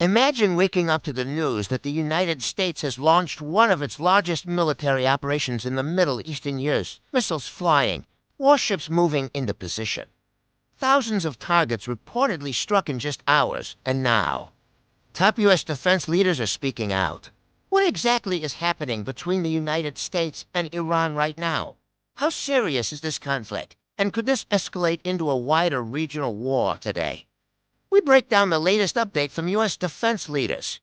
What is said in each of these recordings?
Imagine waking up to the news that the United States has launched one of its largest military operations in the Middle East in years. Missiles flying, warships moving into position. Thousands of targets reportedly struck in just hours, and now, top U.S. defense leaders are speaking out. What exactly is happening between the United States and Iran right now? How serious is this conflict? And could this escalate into a wider regional war today? We break down the latest update from U.S. defense leaders,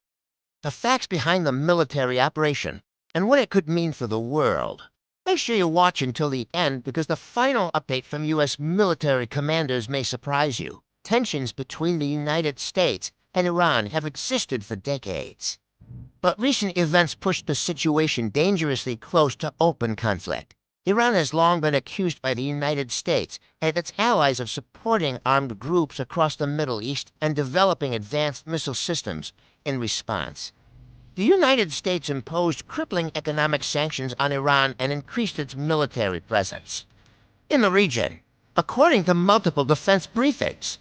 the facts behind the military operation, and what it could mean for the world. Make sure you watch until the end because the final update from U.S. military commanders may surprise you. Tensions between the United States and Iran have existed for decades. But recent events pushed the situation dangerously close to open conflict. Iran has long been accused by the United States and its allies of supporting armed groups across the Middle East and developing advanced missile systems in response. The United States imposed crippling economic sanctions on Iran and increased its military presence in the region, according to multiple defense briefings.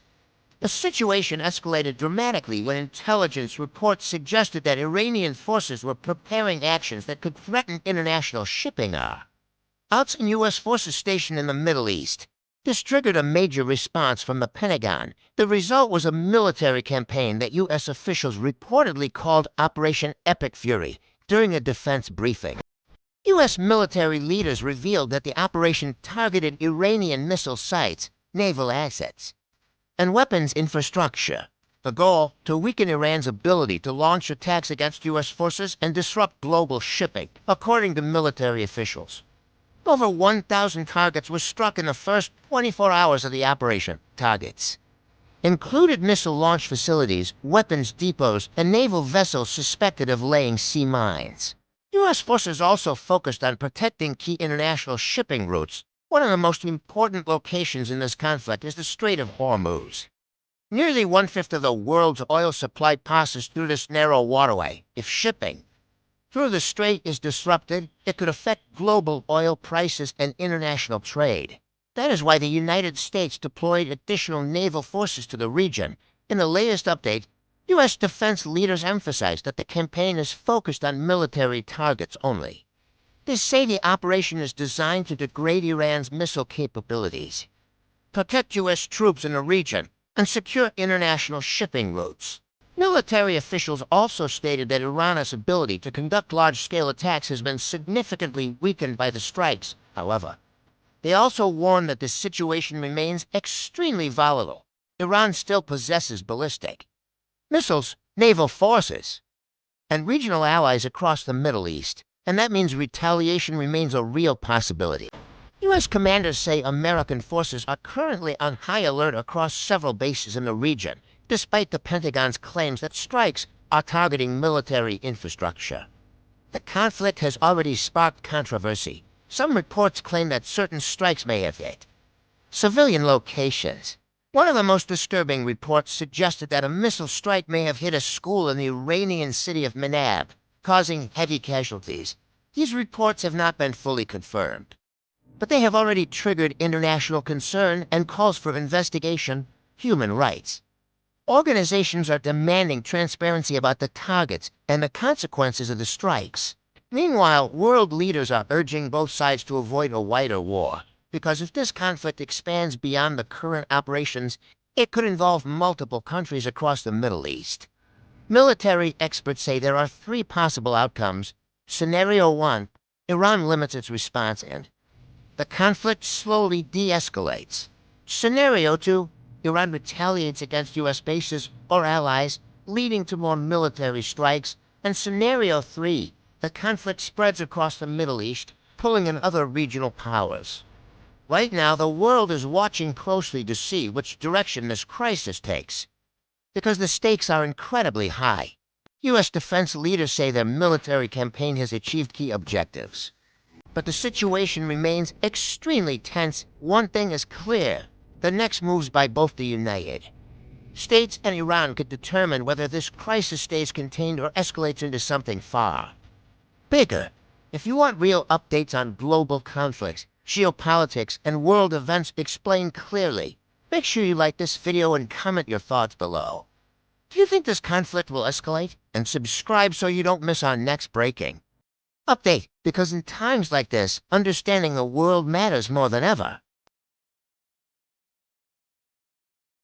The situation escalated dramatically when intelligence reports suggested that Iranian forces were preparing actions that could threaten international shipping routes and U.S. forces stationed in the Middle East. This triggered a major response from the Pentagon. The result was a military campaign that U.S. officials reportedly called Operation Epic Fury during a defense briefing. U.S. military leaders revealed that the operation targeted Iranian missile sites, naval assets, and weapons infrastructure. The goal, to weaken Iran's ability to launch attacks against U.S. forces and disrupt global shipping, according to military officials. Over 1,000 targets were struck in the first 24 hours of the operation. Targets included missile launch facilities, weapons depots, and naval vessels suspected of laying sea mines. U.S. forces also focused on protecting key international shipping routes. One of the most important locations in this conflict is the Strait of Hormuz. Nearly one-fifth of the world's oil supply passes through this narrow waterway. If shipping through the strait is disrupted, it could affect global oil prices and international trade. That is why the United States deployed additional naval forces to the region. In the latest update, U.S. defense leaders emphasized that the campaign is focused on military targets only. They say the operation is designed to degrade Iran's missile capabilities, protect U.S. troops in the region, and secure international shipping routes. Military officials also stated that Iran's ability to conduct large-scale attacks has been significantly weakened by the strikes. However, they also warned that the situation remains extremely volatile. Iran still possesses ballistic missiles, naval forces, and regional allies across the Middle East, and that means retaliation remains a real possibility. U.S. commanders say American forces are currently on high alert across several bases in the region, despite the Pentagon's claims that strikes are targeting military infrastructure. The conflict has already sparked controversy. Some reports claim that certain strikes may have hit civilian locations. One of the most disturbing reports suggested that a missile strike may have hit a school in the Iranian city of Manab, causing heavy casualties. These reports have not been fully confirmed, but they have already triggered international concern and calls for investigation. Human rights organizations are demanding transparency about the targets and the consequences of the strikes. Meanwhile, world leaders are urging both sides to avoid a wider war, because if this conflict expands beyond the current operations, it could involve multiple countries across the Middle East. Military experts say there are three possible outcomes. Scenario 1, Iran limits its response and the conflict slowly de-escalates. Scenario 2, Iran retaliates against U.S. bases or allies, leading to more military strikes. And Scenario 3, the conflict spreads across the Middle East, pulling in other regional powers. Right now, the world is watching closely to see which direction this crisis takes, because the stakes are incredibly high. U.S. defense leaders say their military campaign has achieved key objectives, but the situation remains extremely tense. One thing is clear: the next moves by both the United States and Iran could determine whether this crisis stays contained or escalates into something far bigger. If you want real updates on global conflicts, geopolitics, and world events explained clearly, make sure you like this video and comment your thoughts below. Do you think this conflict will escalate? And subscribe so you don't miss our next breaking update, because in times like this, understanding the world matters more than ever.